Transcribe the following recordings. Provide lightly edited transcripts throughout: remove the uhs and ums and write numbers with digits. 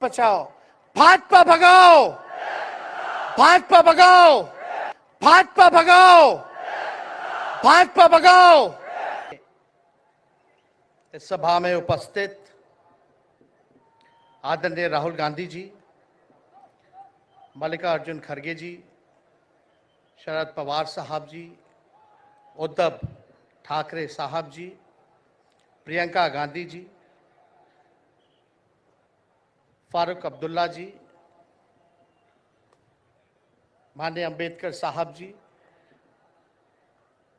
बचाओ, भाजपा भगाओ, भाजपा भगाओ, भाजपा भगाओ, भाजपा भगाओ। इस सभा में उपस्थित आदरणीय राहुल गांधी जी, मल्लिकार्जुन खड़गे जी, शरद पवार साहब जी, उद्धव ठाकरे साहब जी, प्रियंका गांधी जी, फारूक अब्दुल्ला जी, माननीय अंबेडकर साहब जी,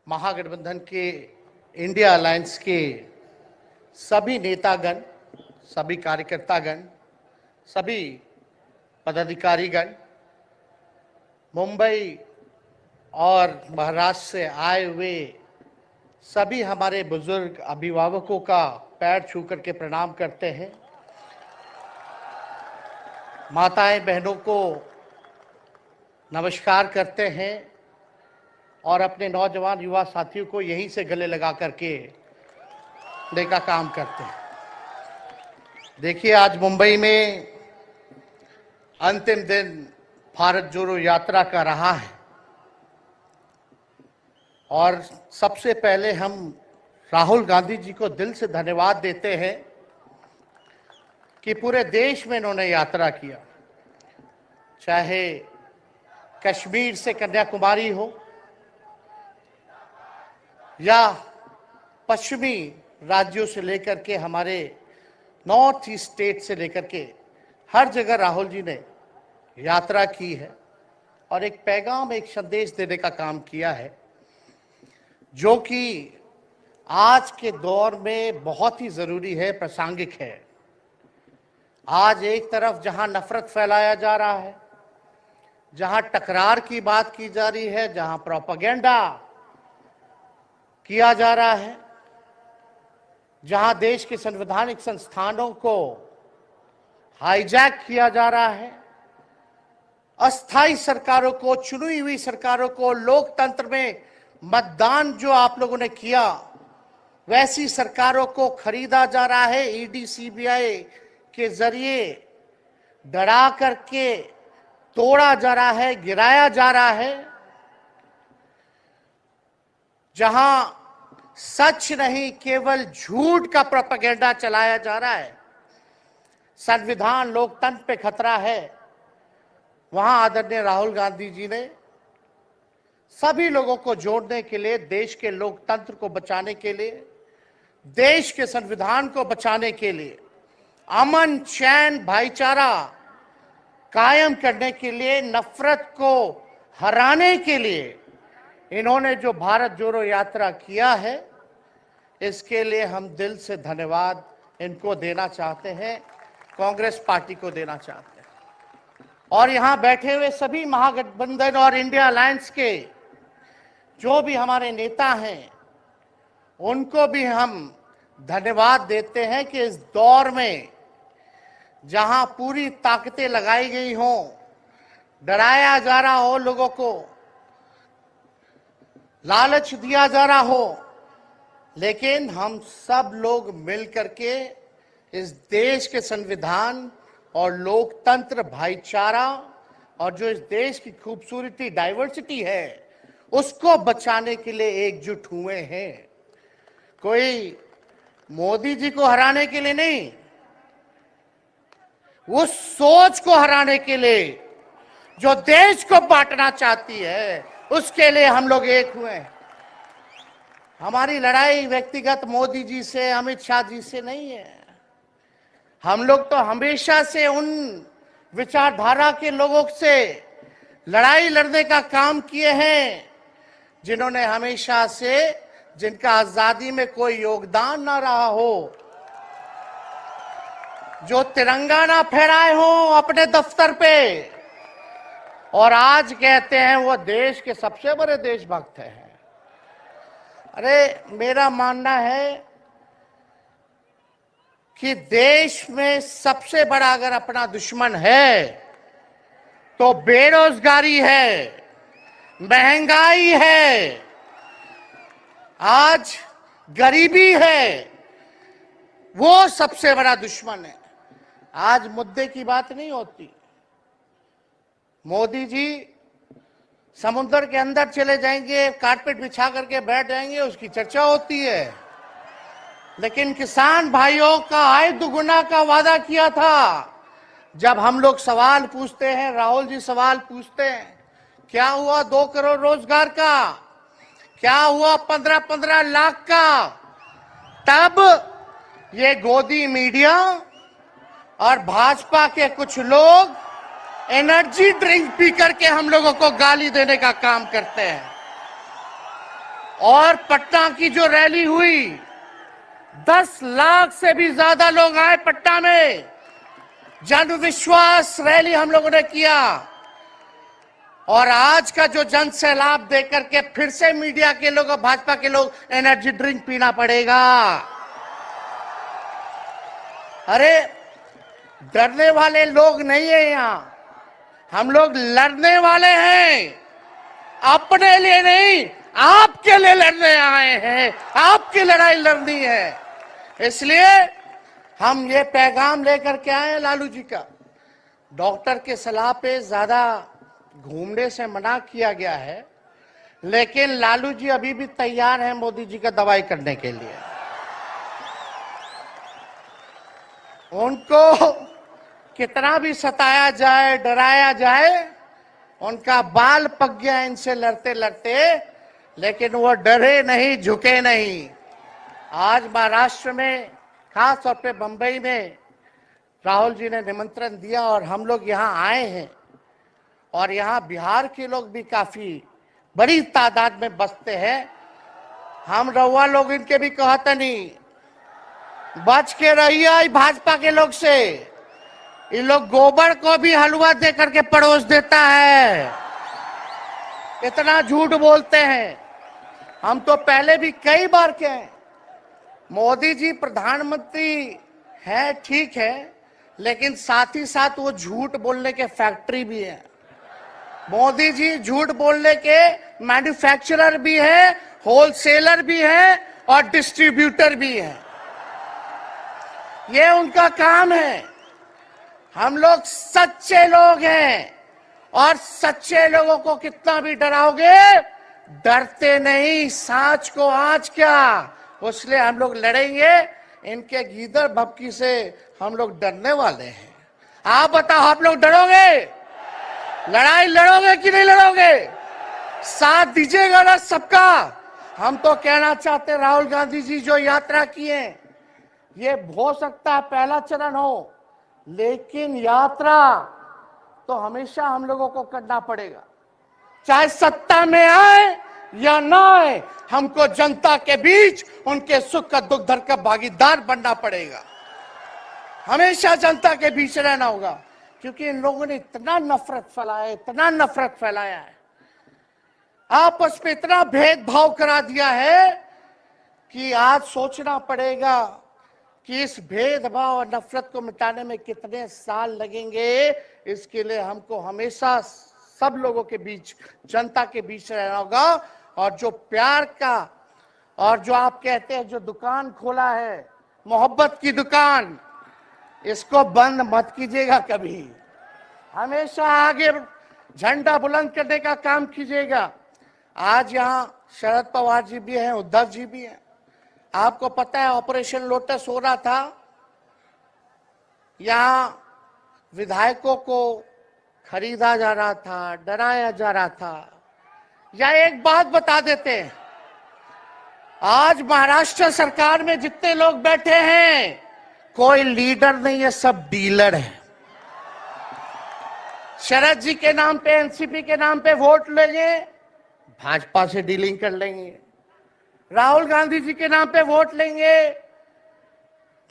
महागठबंधन के इंडिया अलायंस के सभी नेतागण, सभी कार्यकर्तागण, सभी पदाधिकारीगण, मुंबई और महाराष्ट्र से आए हुए सभी हमारे बुजुर्ग अभिभावकों का पैर छू करके प्रणाम करते हैं। माताएं बहनों को नमस्कार करते हैं और अपने नौजवान युवा साथियों को यहीं से गले लगा करके का काम करते हैं। देखिए, आज मुंबई में अंतिम दिन भारत जोड़ो यात्रा का रहा है और सबसे पहले हम राहुल गांधी जी को दिल से धन्यवाद देते हैं कि पूरे देश में इन्होंने यात्रा किया, चाहे कश्मीर से कन्याकुमारी हो या पश्चिमी राज्यों से लेकर के हमारे नॉर्थ ईस्ट स्टेट से लेकर के हर जगह राहुल जी ने यात्रा की है और एक पैगाम, एक संदेश देने का काम किया है, जो कि आज के दौर में बहुत ही जरूरी है, प्रासंगिक है। आज एक तरफ जहां नफरत फैलाया जा रहा है, जहां टकरार की बात की जा रही है, जहां प्रोपेगेंडा किया जा रहा है, जहां देश के संवैधानिक संस्थानों को हाईजैक किया जा रहा है, अस्थाई सरकारों को, चुनी हुई सरकारों को, लोकतंत्र में मतदान जो आप लोगों ने किया वैसी सरकारों को खरीदा जा रहा है, ईडी सीबीआई के जरिए डरा करके तोड़ा जा रहा है, गिराया जा रहा है। जहां सच नहीं, केवल झूठ का प्रोपेगेंडा चलाया जा रहा है, संविधान लोकतंत्र पे खतरा है, वहां आदरणीय राहुल गांधी जी ने सभी लोगों को जोड़ने के लिए, देश के लोकतंत्र को बचाने के लिए, देश के संविधान को बचाने के लिए, अमन चैन भाईचारा कायम करने के लिए, नफरत को हराने के लिए इन्होंने जो भारत जोड़ो यात्रा किया है, इसके लिए हम दिल से धन्यवाद इनको देना चाहते हैं, कांग्रेस पार्टी को देना चाहते हैं। और यहां बैठे हुए सभी महागठबंधन और इंडिया अलायंस के जो भी हमारे नेता हैं, उनको भी हम धन्यवाद देते हैं कि इस दौर में जहां पूरी ताकतें लगाई गई हों, डराया जा रहा हो, लोगों को लालच दिया जा रहा हो, लेकिन हम सब लोग मिल करके इस देश के संविधान और लोकतंत्र, भाईचारा और जो इस देश की खूबसूरती, डाइवर्सिटी है, उसको बचाने के लिए एकजुट हुए हैं। कोई मोदी जी को हराने के लिए नहीं, उस सोच को हराने के लिए जो देश को बांटना चाहती है, उसके लिए हम लोग एक हुए हैं। हमारी लड़ाई व्यक्तिगत मोदी जी से, अमित शाह जी से नहीं है। हम लोग तो हमेशा से उन विचारधारा के लोगों से लड़ाई लड़ने का काम किए हैं जिन्होंने हमेशा से, जिनका आजादी में कोई योगदान ना रहा हो, जो तिरंगा ना फहराए हो अपने दफ्तर पे, और आज कहते हैं वो देश के सबसे बड़े देशभक्त हैं। अरे, मेरा मानना है कि देश में सबसे बड़ा अगर अपना दुश्मन है तो बेरोजगारी है, महंगाई है, आज गरीबी है, वो सबसे बड़ा दुश्मन है। आज मुद्दे की बात नहीं होती। मोदी जी समुद्र के अंदर चले जाएंगे, कारपेट बिछा करके बैठ जाएंगे, उसकी चर्चा होती है। लेकिन किसान भाइयों का आय दुगुना का वादा किया था। जब हम लोग सवाल पूछते हैं, राहुल जी सवाल पूछते हैं, क्या हुआ 2 करोड़ रोजगार का, क्या हुआ 15-15 लाख का, तब ये गोदी मीडिया और भाजपा के कुछ लोग एनर्जी ड्रिंक पी करके हम लोगों को गाली देने का काम करते हैं। और पटना की जो रैली हुई, 10 लाख से भी ज्यादा लोग आए पटना में, जन विश्वास रैली हम लोगों ने किया। और आज का जो जन सैलाब देकर के फिर से मीडिया के लोग और भाजपा के लोग एनर्जी ड्रिंक पीना पड़ेगा। अरे डरने वाले लोग नहीं है यहां, हम लोग लड़ने वाले हैं। अपने लिए नहीं, आपके लिए लड़ने आए हैं, आपकी लड़ाई लड़नी है। इसलिए हम ये पैगाम लेकर के आए हैं लालू जी का। डॉक्टर के सलाह पे ज्यादा घूमने से मना किया गया है, लेकिन लालू जी अभी भी तैयार हैं मोदी जी का दवाई करने के लिए। उनको कितना भी सताया जाए, डराया जाए, उनका बाल पक गया इनसे लड़ते लड़ते, लेकिन वो डरे नहीं, झुके नहीं। आज महाराष्ट्र में, खास तौर पे बंबई में राहुल जी ने निमंत्रण दिया और हम लोग यहाँ आए हैं। और यहाँ बिहार के लोग भी काफी बड़ी तादाद में बसते हैं। हम रउआ लोग इनके भी कहते नहीं, बच के रहिए भाजपा के लोग से। इन लोग गोबर को भी हलवा दे करके परोस देता है, इतना झूठ बोलते हैं। हम तो पहले भी कई बार कहे, मोदी जी प्रधानमंत्री है ठीक है, लेकिन साथ ही साथ वो झूठ बोलने के फैक्ट्री भी है। मोदी जी झूठ बोलने के मैन्युफैक्चरर भी है, होलसेलर भी है और डिस्ट्रीब्यूटर भी है। ये उनका काम है। हम लोग सच्चे लोग हैं और सच्चे लोगों को कितना भी डराओगे, डरते नहीं, सांच को आंच क्या। इसलिए हम लोग लड़ेंगे। इनके गीदड़ भपकी से हम लोग डरने वाले हैं। आप बताओ, आप लोग डरोगे? लड़ाई लड़ोगे कि नहीं लड़ोगे? साथ दीजिएगा ना सबका। हम तो कहना चाहते, राहुल गांधी जी जो यात्रा किए, ये हो सकता है पहला चरण हो, लेकिन यात्रा तो हमेशा हम लोगों को करना पड़ेगा। चाहे सत्ता में आए या ना आए, हमको जनता के बीच उनके सुख का दुख दर्द का भागीदार बनना पड़ेगा। हमेशा जनता के बीच रहना होगा, क्योंकि इन लोगों ने इतना नफरत फैलाया, इतना नफरत फैलाया है, आपस में इतना भेदभाव करा दिया है कि आज सोचना पड़ेगा कि इस भेदभाव और नफरत को मिटाने में कितने साल लगेंगे। इसके लिए हमको हमेशा सब लोगों के बीच, जनता के बीच रहना होगा। और जो प्यार का, और जो आप कहते हैं जो दुकान खोला है, मोहब्बत की दुकान, इसको बंद मत कीजिएगा कभी। हमेशा आगे झंडा बुलंद करने का काम कीजिएगा। आज यहाँ शरद पवार जी भी हैं, उद्धव जी भी हैं। आपको पता है ऑपरेशन लोटस हो रहा था, यहाँ विधायकों को खरीदा जा रहा था, डराया जा रहा था। या एक बात बता देते हैं, आज महाराष्ट्र सरकार में जितने लोग बैठे हैं, कोई लीडर नहीं है, सब डीलर है। शरद जी के नाम पे, एनसीपी के नाम पे वोट लेंगे, भाजपा से डीलिंग कर लेंगे। राहुल गांधी जी के नाम पे वोट लेंगे,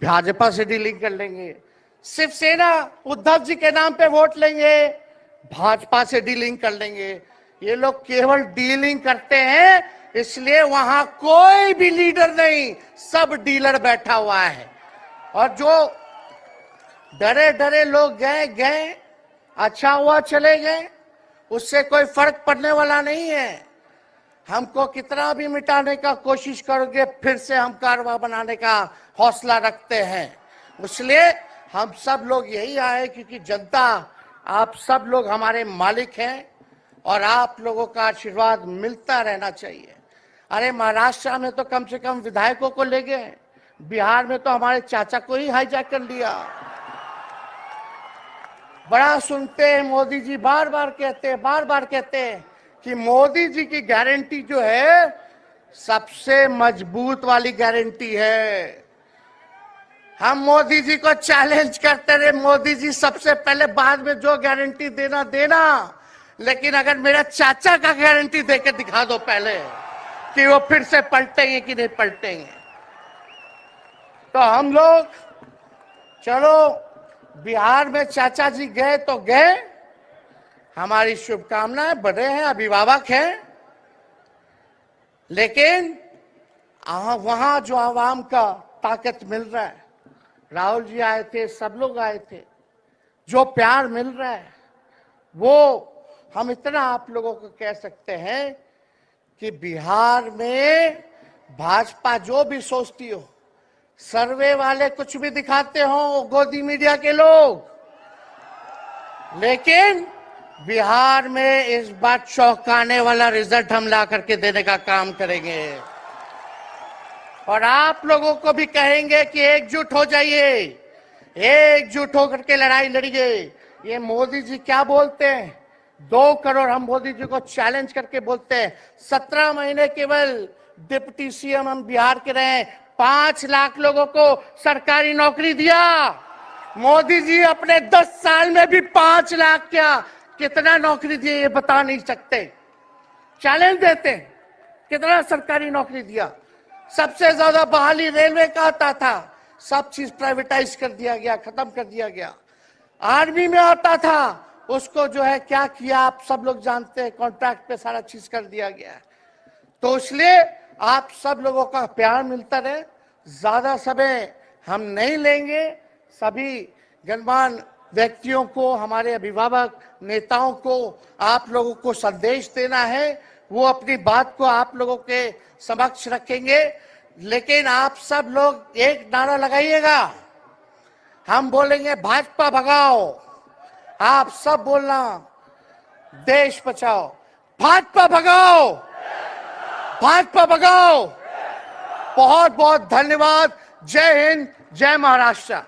भाजपा से डीलिंग कर लेंगे। शिवसेना उद्धव जी के नाम पे वोट लेंगे, भाजपा से डीलिंग कर लेंगे। ये लोग केवल डीलिंग करते हैं, इसलिए वहां कोई भी लीडर नहीं, सब डीलर बैठा हुआ है। और जो डरे डरे लोग गए, अच्छा हुआ चले गए, उससे कोई फर्क पड़ने वाला नहीं है। हमको कितना भी मिटाने का कोशिश करोगे, फिर से हम कारवा बनाने का हौसला रखते हैं। इसलिए हम सब लोग यही आए क्योंकि जनता, आप सब लोग हमारे मालिक हैं और आप लोगों का आशीर्वाद मिलता रहना चाहिए। अरे महाराष्ट्र में तो कम से कम विधायकों को ले गए, बिहार में तो हमारे चाचा को ही हाईजैक कर लिया। बड़ा सुनते हैं मोदी जी, बार बार कहते हैं कि मोदी जी की गारंटी जो है सबसे मजबूत वाली गारंटी है। हम मोदी जी को चैलेंज करते रहे, मोदी जी सबसे पहले बाद में जो गारंटी देना, लेकिन अगर मेरा चाचा का गारंटी देकर दिखा दो पहले कि वो फिर से पलटेंगे कि नहीं पलटेंगे। तो हम लोग चलो बिहार में चाचा जी गए तो गए, हमारी शुभकामनाएं, बड़े हैं, अभिभावक हैं, लेकिन वहां जो आवाम का ताकत मिल रहा है, राहुल जी आए थे, सब लोग आए थे, जो प्यार मिल रहा है वो हम इतना आप लोगों को कह सकते हैं कि बिहार में भाजपा जो भी सोचती हो, सर्वे वाले कुछ भी दिखाते हो, गोदी मीडिया के लोग, लेकिन बिहार में इस बार चौंकाने वाला रिजल्ट हम ला करके देने का काम करेंगे और आप लोगों को भी कहेंगे कि एकजुट हो जाइए, एकजुट होकर के लड़ाई लड़िए। ये मोदी जी क्या बोलते हैं, 2 करोड़, हम मोदी जी को चैलेंज करके बोलते हैं 17 महीने केवल डिप्टी सीएम हम बिहार के रहे, 5 लाख लोगों को सरकारी नौकरी दिया। मोदी जी अपने 10 साल में भी 5 लाख क्या कितना नौकरी दिए ये बता नहीं सकते। चैलेंज देते हैं कितना सरकारी नौकरी दिया। सबसे ज्यादा बहाली रेलवे का आता था, सब चीज प्राइवेटाइज कर दिया गया, खत्म कर दिया गया। आर्मी में आता था, उसको जो है क्या किया आप सब लोग जानते हैं, कॉन्ट्रैक्ट पे सारा चीज कर दिया गया है। तो इसलिए आप सब लोगों का प्यार मिलता रहे, ज्यादा समय हम नहीं लेंगे। सभी गणमान्य व्यक्तियों को, हमारे अभिभावक नेताओं को आप लोगों को संदेश देना है, वो अपनी बात को आप लोगों के समक्ष रखेंगे। लेकिन आप सब लोग एक नारा लगाइएगा, हम बोलेंगे भाजपा भगाओ, आप सब बोलना देश बचाओ, भाजपा भगाओ, भाजपा भगाओ। बहुत बहुत धन्यवाद। जय हिंद, जय महाराष्ट्र।